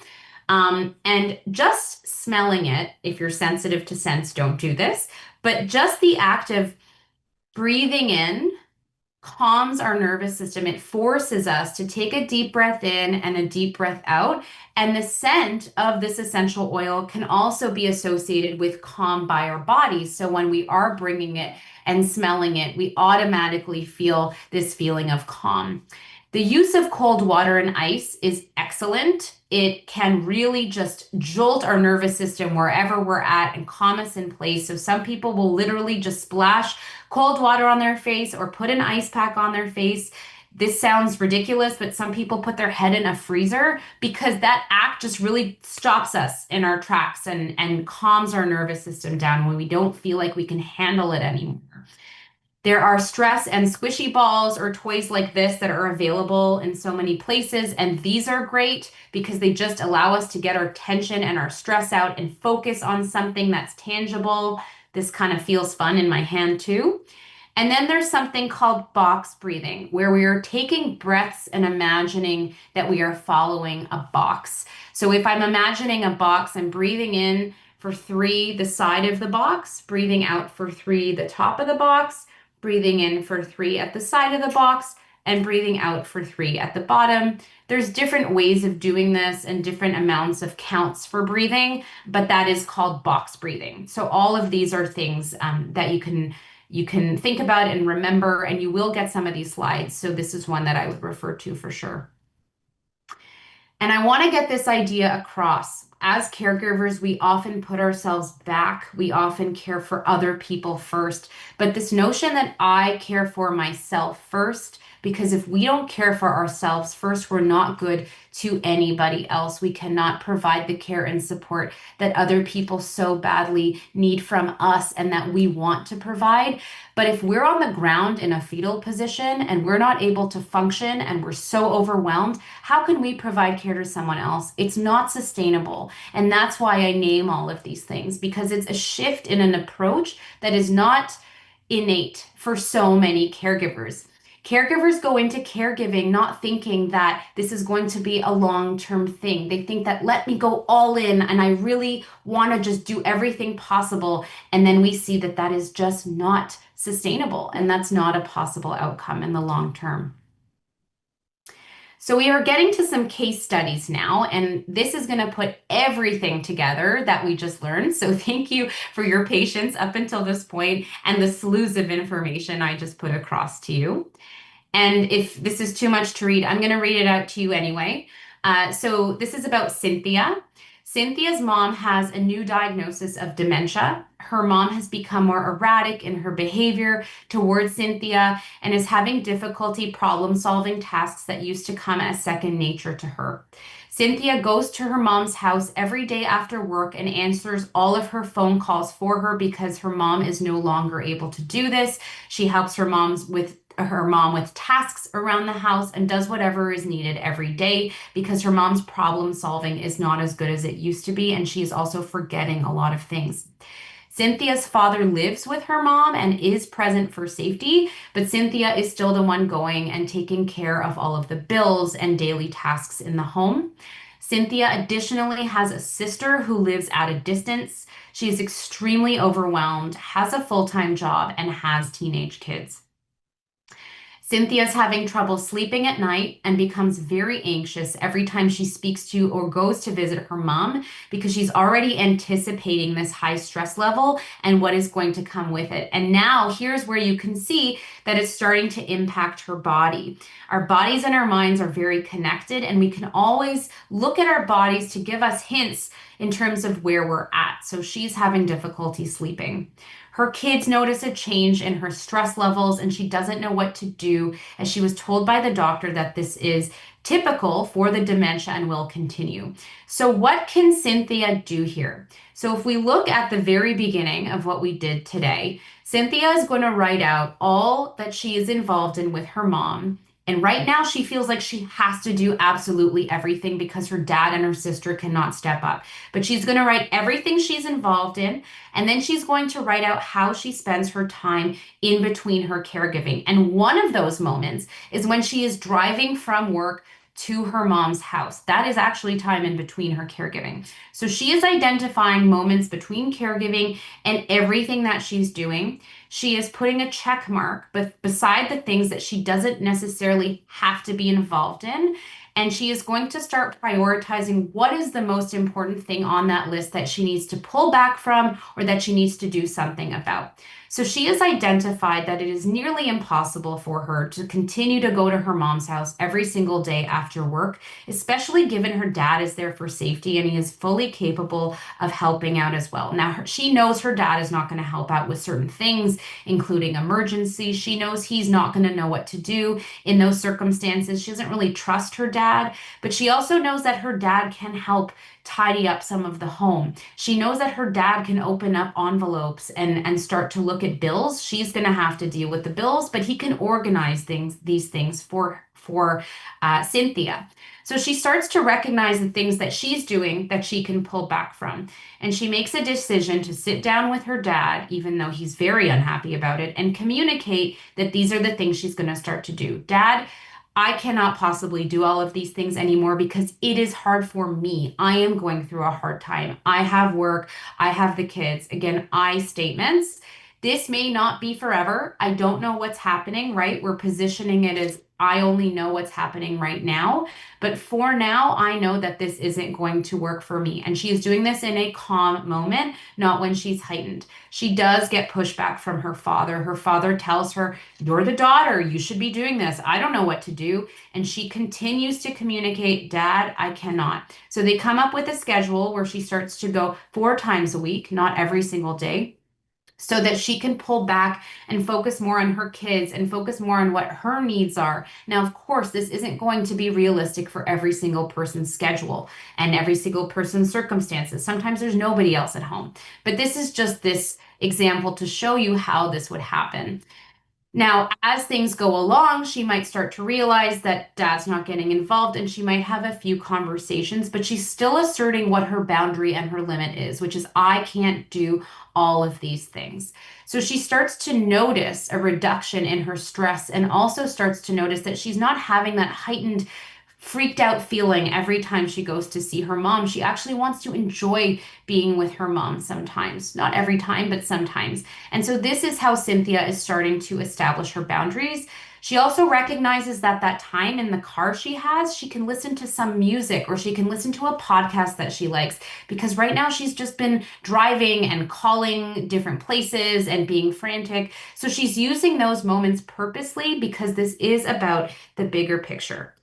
And just smelling it, if you're sensitive to scents, don't do this, but just the act of breathing in calms our nervous system. It forces us to take a deep breath in and a deep breath out. And the scent of this essential oil can also be associated with calm by our bodies. So when we are bringing it and smelling it, we automatically feel this feeling of calm. The use of cold water and ice is excellent. It can really just jolt our nervous system wherever we're at and calm us in place. So some people will literally just splash cold water on their face or put an ice pack on their face. This sounds ridiculous, but some people put their head in a freezer because that act just really stops us in our tracks and calms our nervous system down when we don't feel like we can handle it anymore. There are stress and squishy balls or toys like this that are available in so many places, and these are great because they just allow us to get our tension and our stress out and focus on something that's tangible. This kind of feels fun in my hand too. And then there's something called box breathing, where we are taking breaths and imagining that we are following a box. So if I'm imagining a box, I'm breathing in for 3, the side of the box, breathing out for 3, the top of the box, breathing in for 3 at the side of the box, and breathing out for 3 at the bottom. There's different ways of doing this and different amounts of counts for breathing, but that is called box breathing. So all of these are things that you can think about and remember, and you will get some of these slides. So this is one that I would refer to for sure. And I want to get this idea across. As caregivers, we often put ourselves back. We often care for other people first. But this notion that I care for myself first, because if we don't care for ourselves first, we're not good to anybody else. We cannot provide the care and support that other people so badly need from us and that we want to provide. But if we're on the ground in a fetal position and we're not able to function and we're so overwhelmed, how can we provide care to someone else? It's not sustainable. And that's why I name all of these things, because it's a shift in an approach that is not innate for so many caregivers. Caregivers go into caregiving not thinking that this is going to be a long-term thing. They think that let me go all in and I really want to just do everything possible. And then we see that that is just not sustainable and that's not a possible outcome in the long term. So we are getting to some case studies now, and this is going to put everything together that we just learned. So thank you for your patience up until this point and the slews of information I just put across to you. And if this is too much to read, I'm going to read it out to you anyway. So this is about Cynthia. Cynthia's mom has a new diagnosis of dementia. Her mom has become more erratic in her behavior towards Cynthia and is having difficulty problem solving tasks that used to come as second nature to her. Cynthia goes to her mom's house every day after work and answers all of her phone calls for her because her mom is no longer able to do this. She helps her mom with tasks around the house and does whatever is needed every day because her mom's problem solving is not as good as it used to be, and she's also forgetting a lot of things. Cynthia's father lives with her mom and is present for safety, but Cynthia is still the one going and taking care of all of the bills and daily tasks in the home. Cynthia additionally has a sister who lives at a distance. She is extremely overwhelmed, has a full-time job, and has teenage kids. Cynthia's having trouble sleeping at night and becomes very anxious every time she speaks to or goes to visit her mom because she's already anticipating this high stress level and what is going to come with it. And now here's where you can see that it's starting to impact her body. Our bodies and our minds are very connected, and we can always look at our bodies to give us hints in terms of where we're at. So she's having difficulty sleeping. Her kids notice a change in her stress levels and she doesn't know what to do, as she was told by the doctor that this is typical for the dementia and will continue. So what can Cynthia do here? So if we look at the very beginning of what we did today, Cynthia is going to write out all that she is involved in with her mom. And right now, she feels like she has to do absolutely everything because her dad and her sister cannot step up. But she's going to write everything she's involved in, and then she's going to write out how she spends her time in between her caregiving. And one of those moments is when she is driving from work to her mom's house. That is actually time in between her caregiving. So she is identifying moments between caregiving and everything that she's doing. She is putting a check mark beside the things that she doesn't necessarily have to be involved in. And she is going to start prioritizing what is the most important thing on that list that she needs to pull back from or that she needs to do something about. So she has identified that it is nearly impossible for her to continue to go to her mom's house every single day after work, especially given her dad is there for safety and he is fully capable of helping out as well. Now, she knows her dad is not going to help out with certain things, including emergencies. She knows he's not going to know what to do in those circumstances. She doesn't really trust her dad, but she also knows that her dad can help tidy up some of the home. She knows that her dad can open up envelopes and start to look at bills. She's going to have to deal with the bills, but he can organize these things for Cynthia. So she starts to recognize the things that she's doing that she can pull back from. And she makes a decision to sit down with her dad, even though he's very unhappy about it, and communicate that these are the things she's going to start to do. Dad, I cannot possibly do all of these things anymore because it is hard for me. I am going through a hard time. I have work. I have the kids. Again, I statements. This may not be forever. I don't know what's happening, right? We're positioning it as I only know what's happening right now. But for now, I know that this isn't going to work for me. And she is doing this in a calm moment, not when she's heightened. She does get pushback from her father. Her father tells her, "You're the daughter. You should be doing this. I don't know what to do." And she continues to communicate, "Dad, I cannot." So they come up with a schedule where she starts to go 4 times a week, not every single day, so that she can pull back and focus more on her kids and focus more on what her needs are. Now, of course, this isn't going to be realistic for every single person's schedule and every single person's circumstances. Sometimes there's nobody else at home, but this is just this example to show you how this would happen. Now, as things go along, she might start to realize that dad's not getting involved and she might have a few conversations, but she's still asserting what her boundary and her limit is, which is, "I can't do all of these things." So she starts to notice a reduction in her stress and also starts to notice that she's not having that heightened, freaked out feeling every time she goes to see her mom. She actually wants to enjoy being with her mom sometimes, not every time, but sometimes. And so this is how Cynthia is starting to establish her boundaries. She also recognizes that that time in the car she has, she can listen to some music or she can listen to a podcast that she likes, because right now she's just been driving and calling different places and being frantic. So she's using those moments purposely because this is about the bigger picture.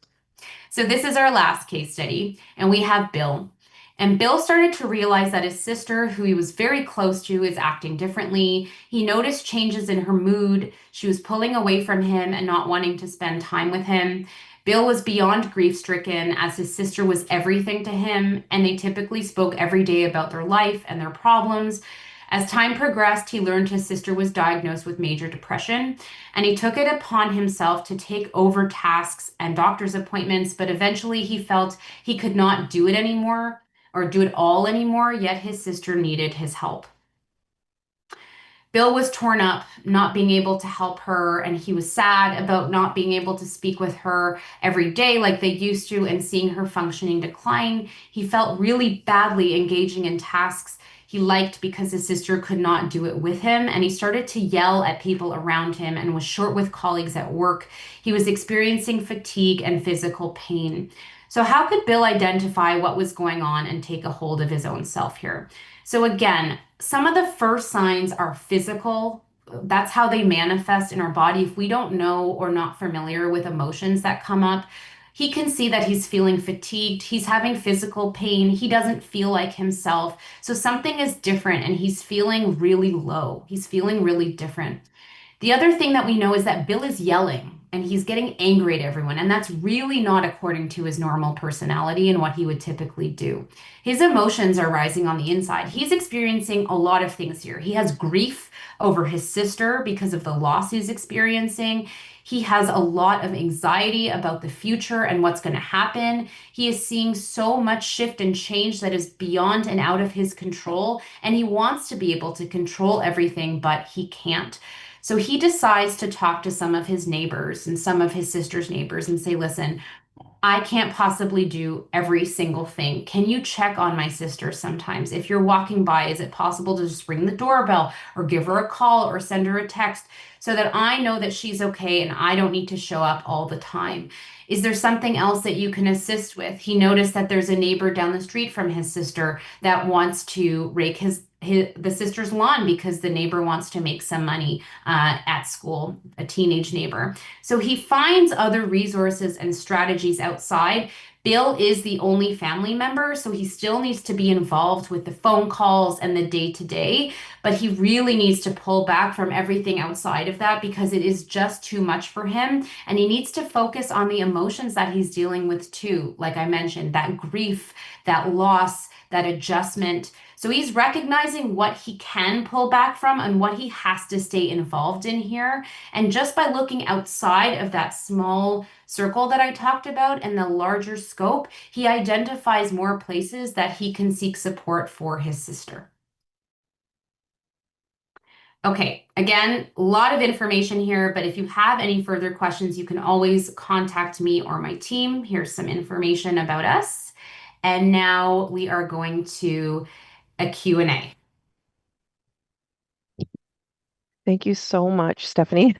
So this is our last case study, and we have Bill. And Bill started to realize that his sister, who he was very close to, is acting differently. He noticed changes in her mood. She was pulling away from him and not wanting to spend time with him. Bill was beyond grief-stricken as his sister was everything to him, and they typically spoke every day about their life and their problems. As time progressed, he learned his sister was diagnosed with major depression, and he took it upon himself to take over tasks and doctor's appointments, but eventually he felt he could not do it anymore or do it all anymore, yet his sister needed his help. Bill was torn up, not being able to help her, and he was sad about not being able to speak with her every day like they used to and seeing her functioning decline. He felt really badly engaging in tasks he liked because his sister could not do it with him, and he started to yell at people around him and was short with colleagues at work. He was experiencing fatigue and physical pain. So, how could Bill identify what was going on and take a hold of his own self here? So, again, some of the first signs are physical. That's how they manifest in our body. If we don't know or not familiar with emotions that come up, he can see that he's feeling fatigued. He's having physical pain. He doesn't feel like himself. So something is different and he's feeling really low. He's feeling really different. The other thing that we know is that Bill is yelling and he's getting angry at everyone, and that's really not according to his normal personality and what he would typically do. His emotions are rising on the inside. He's experiencing a lot of things here. He has grief over his sister because of the loss he's experiencing. He has a lot of anxiety about the future and what's going to happen. He is seeing so much shift and change that is beyond and out of his control, and he wants to be able to control everything, but he can't. So he decides to talk to some of his neighbors and some of his sister's neighbors and say, "Listen, I can't possibly do every single thing. Can you check on my sister sometimes? If you're walking by, is it possible to just ring the doorbell or give her a call or send her a text so that I know that she's okay and I don't need to show up all the time? Is there something else that you can assist with?" He noticed that there's a neighbor down the street from his sister that wants to rake the sister's lawn because the neighbor wants to make some money at school, a teenage neighbor. So he finds other resources and strategies outside. Bill is the only family member, so he still needs to be involved with the phone calls and the day to day, but he really needs to pull back from everything outside of that because it is just too much for him. And he needs to focus on the emotions that he's dealing with too. Like I mentioned, that grief, that loss, that adjustment. So he's recognizing what he can pull back from and what he has to stay involved in here. And just by looking outside of that small circle that I talked about and the larger scope, he identifies more places that he can seek support for his sister. Okay, again, a lot of information here, but if you have any further questions, you can always contact me or my team. Here's some information about us. And now we are going to a Q&A. Thank you so much, Stephanie.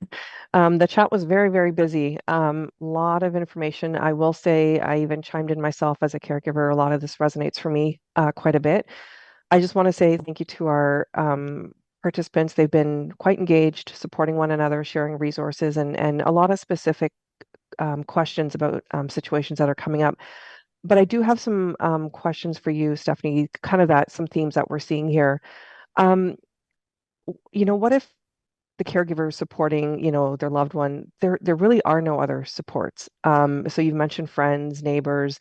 The chat was very, very busy. Lot of information. I will say I even chimed in myself as a caregiver. A lot of this resonates for me quite a bit. I just want to say thank you to our participants. They've been quite engaged, supporting one another, sharing resources, and a lot of specific questions about situations that are coming up. But I do have some questions for you, Stephanie, kind of that some themes that we're seeing here. Um, what if the caregiver supporting, their loved one, there really are no other supports. So you've mentioned friends, neighbors.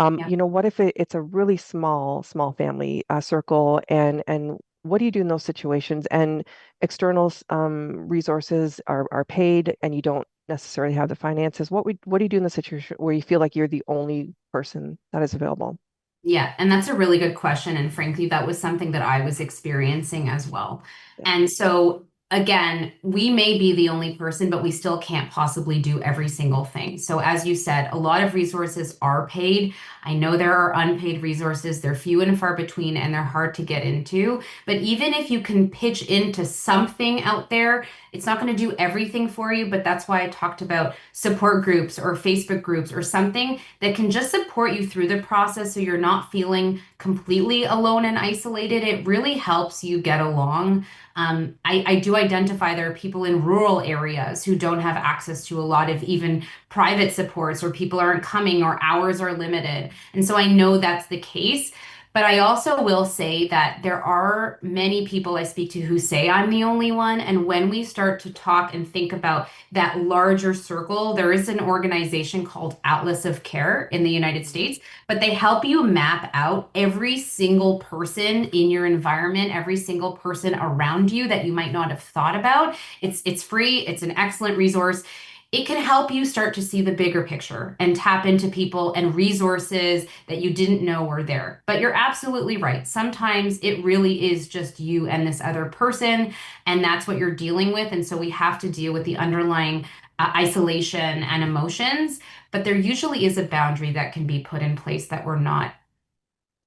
Yeah. What if it's a really small family circle, and what do you do in those situations? And external resources are paid, and you don't necessarily have the finances. What do you do in the situation where you feel like you're the only person that is available? Yeah, and that's a really good question. And frankly, that was something that I was experiencing as well. Yeah. And so, again, we may be the only person, but we still can't possibly do every single thing. So, as you said, a lot of resources are paid. I know there are unpaid resources, they're few and far between, and they're hard to get into. But even if you can pitch into something out there, it's not going to do everything for you. But that's why I talked about support groups or Facebook groups or something that can just support you through the process so you're not feeling completely alone and isolated. It really helps you get along. I do identify there are people in rural areas who don't have access to a lot of even private supports, or people aren't coming, or hours are limited. And so I know that's the case. But I also will say that there are many people I speak to who say I'm the only one. And when we start to talk and think about that larger circle, there is an organization called Atlas of Care in the United States, but they help you map out every single person in your environment, every single person around you that you might not have thought about. It's free, it's an excellent resource. It can help you start to see the bigger picture and tap into people and resources that you didn't know were there. But you're absolutely right. Sometimes it really is just you and this other person, and that's what you're dealing with. And so we have to deal with the underlying isolation and emotions. But there usually is a boundary that can be put in place that we're not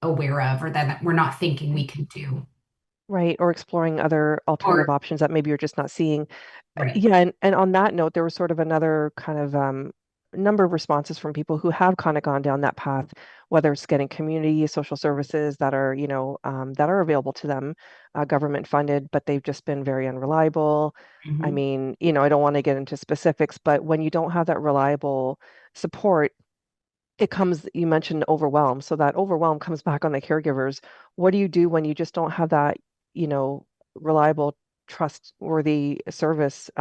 aware of, or that we're not thinking we can do. Right, or exploring other alternative Or, options that maybe you're just not seeing. right. Yeah, and on that note, there was sort of another kind of number of responses from people who have kind of gone down that path, whether it's getting community social services that are, that are available to them, government funded, but they've just been very unreliable. I Mhm. mean, I don't want to get into specifics, but when you don't have that reliable support, it comes, you mentioned overwhelm. So that overwhelm comes back on the caregivers. What do you do when you just don't have that, you know, reliable, trustworthy service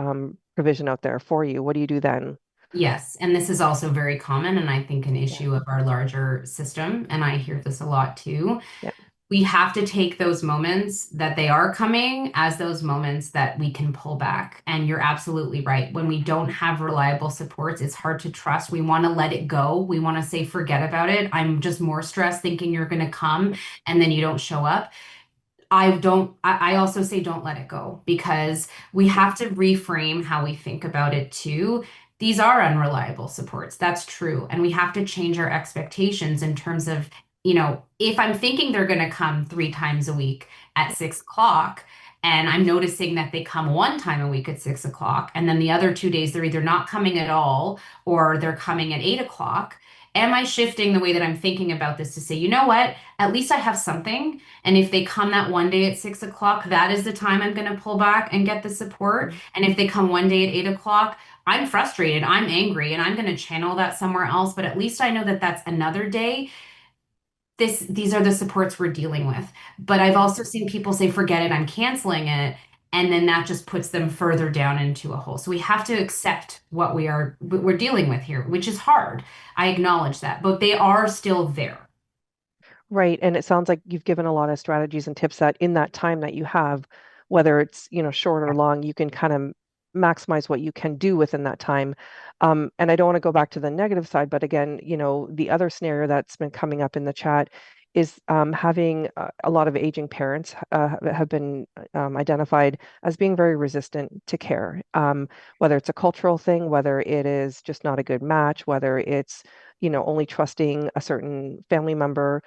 provision out there for you? What do you do then? Yes, and this is also very common, and I think an Yeah, issue of our larger system, and I hear this a lot too. yeah, We have to take those moments that they are coming as those moments that we can pull back. And you're absolutely right. When we don't have reliable supports, it's hard to trust. We want to let it go. We want to say, forget about it. I'm just more stressed thinking you're going to come, and then you don't show up. I also say don't let it go, because we have to reframe how we think about it too. These are unreliable supports. That's true. And we have to change our expectations in terms of, if I'm thinking they're going to come 3 times a week at 6 o'clock, and I'm noticing that they come 1 time a week at 6 o'clock, and then the other 2 days they're either not coming at all or they're coming at 8 o'clock. Am I shifting the way that I'm thinking about this to say, you know what? At least I have something. And if they come that one day at 6 o'clock, that is the time I'm going to pull back and get the support. mhm, And if they come one day at 8 o'clock, I'm frustrated, I'm angry, and I'm going to channel that somewhere else. But at least I know that that's another day. These are the supports we're dealing with. But I've mhm. also seen people say, forget it, I'm canceling it. And then that just puts them further down into a hole. So we have to accept we're dealing with here, which is hard. I acknowledge that, but they are still there. Right. And it sounds like you've given a lot of strategies and tips that in that time that you have, whether it's, short or long, you can kind of maximize what you can do within that time. And I don't want to go back to the negative side, but again, the other scenario that's been coming up in the chat is having a lot of aging parents have been identified as being very resistant to care, whether it's a cultural thing, whether it is just not a good match, whether it's, only trusting a certain family member.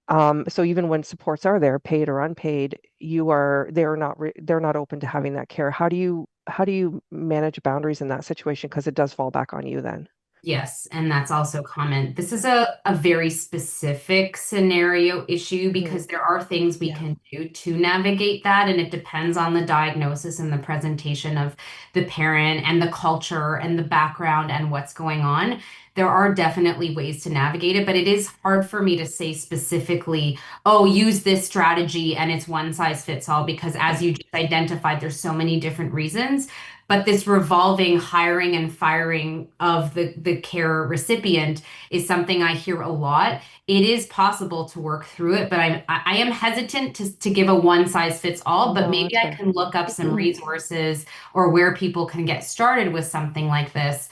So even when supports are there, paid or unpaid, they're not open to having that care. How do you manage boundaries in that situation? Because it does fall back on you then. Yes, and that's also common. This is a very specific scenario issue Hmm. because there are things we Yeah. can do to navigate that, and it depends on the diagnosis and the presentation of the parent and the culture and the background and what's going on. There are definitely ways to navigate it, but it is hard for me to say specifically, oh, use this strategy and it's one size fits all, because as Okay. you just identified, there's so many different reasons. But this revolving hiring and firing of the care recipient is something I hear a lot. It is possible to work through it, but I am hesitant to give a one size fits all, but No, maybe that's I fair. can look up some resources or where people can get started with something like this,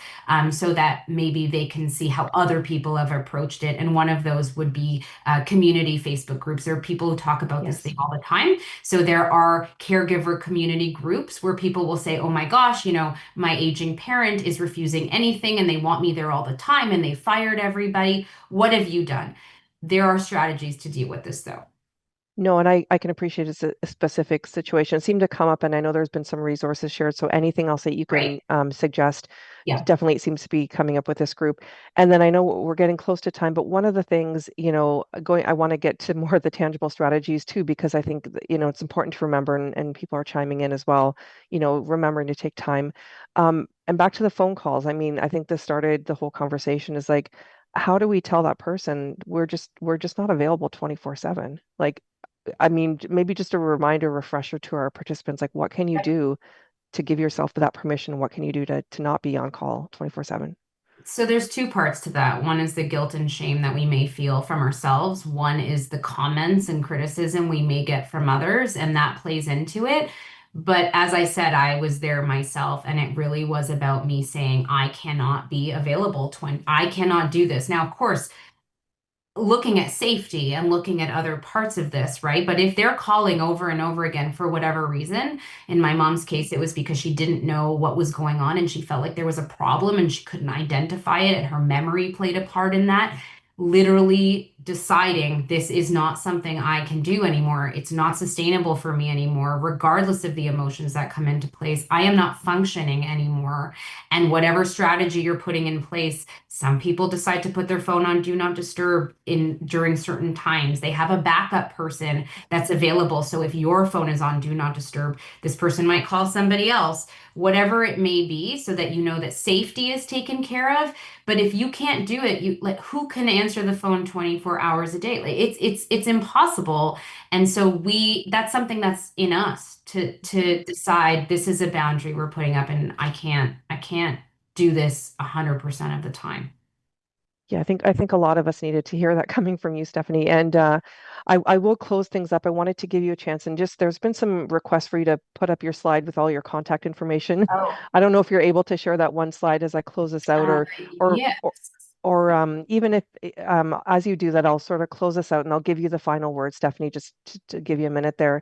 so that maybe they can see how other people have approached it. And one of those would be community Facebook groups. There are people who talk about this thing Yes. all the time. So there are caregiver community groups where people will say, oh my gosh, my aging parent is refusing anything and they want me there all the time and they fired everybody. What have you done? There are strategies to deal with this, though. No, and I can appreciate it's a specific situation. It seemed to come up, and I know there's been some resources shared. So anything else that you Right. can suggest, Yeah. definitely it seems to be coming up with this group. And then I know we're getting close to time, but one of the things, I want to get to more of the tangible strategies too, because I think, it's important to remember, and people are chiming in as well, remembering to take time. And back to the phone calls. I mean, I think this started the whole conversation is like, how do we tell that person we're just not available 24/7? Like, I mean, maybe just a reminder, refresher to our participants, like what can you do to give yourself that permission? What can you do to not be on call 24/7? So there's two parts to that. One is the guilt and shame that we may feel from ourselves. One is the comments and criticism we may get from others, and that plays into it. But as I said, I was there myself, and it really was about me saying, I cannot be available 20, I cannot do this. Now, of course, looking at safety and looking at other parts of this, right? But if they're calling over and over again for whatever reason, in my mom's case, it was because she didn't know what was going on and she felt like there was a problem and she couldn't identify it, and her memory played a part in that. Literally deciding this is not something I can do anymore. It's not sustainable for me anymore, regardless of the emotions that come into place. I am not functioning anymore. And whatever strategy you're putting in place, some people decide to put their phone on do not disturb in during certain times. They have a backup person that's available. So if your phone is on do not disturb, this person might call somebody else, whatever it may be, so that you know that safety is taken care of. But if you can't do it, you like who can answer the phone 24 hours a day? Like it's impossible. And so we that's something that's in us to decide this is a boundary we're putting up, and I can't do this 100% of the time. Yeah, I think a lot of us needed to hear that coming from you, Stephanie. And I will close things up. I wanted to give you a chance, and just there's been some requests for you to put up your slide with all your contact information. Oh, I don't know if you're able to share that one slide as I close this out, uh, or yes, or or even if as you do that, I'll sort of close this out and I'll give you the final word, Stephanie, just to give you a minute there.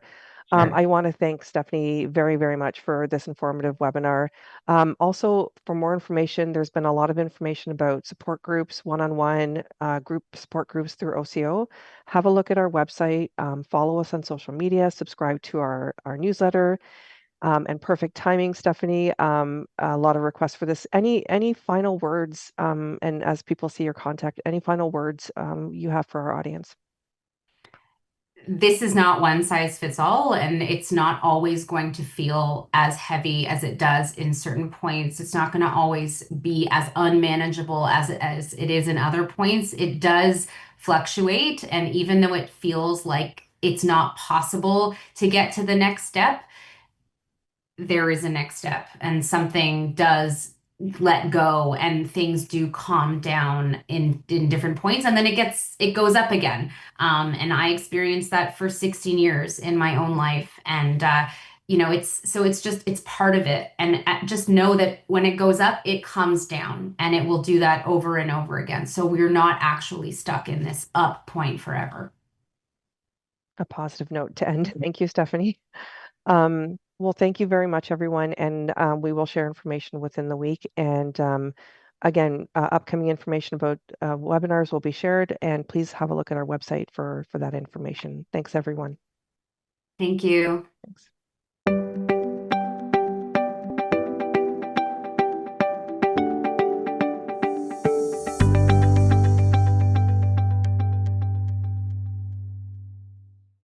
sure. I want to thank Stephanie very, very much for this informative webinar. Also, for more information, there's been a lot of information about support groups, one-on-one group support groups through OCO. Have a look at our website, follow us on social media, subscribe to our newsletter, and perfect timing, Stephanie. A lot of requests for this. Any final words, and as people see your contact, any final words you have for our audience? This is not one size fits all, and it's not always going to feel as heavy as it does in certain points. It's not going to always be as unmanageable as it is in other points. It does fluctuate, and even though it feels like it's not possible to get to the next step, there is a next step, and something does let go and things do calm down in different points, and then it goes up again. And I experienced that for 16 years in my own life. And it's part of it. And just know that when it goes up it comes down, and it will do that over and over again. So we're not actually stuck in this up point forever. A positive note to end. Thank you, Stephanie. Well, thank you very much, everyone, and we will share information within the week. And Again, upcoming information about webinars will be shared, and please have a look at our website for that information. Thanks, everyone. Thank you. Thanks.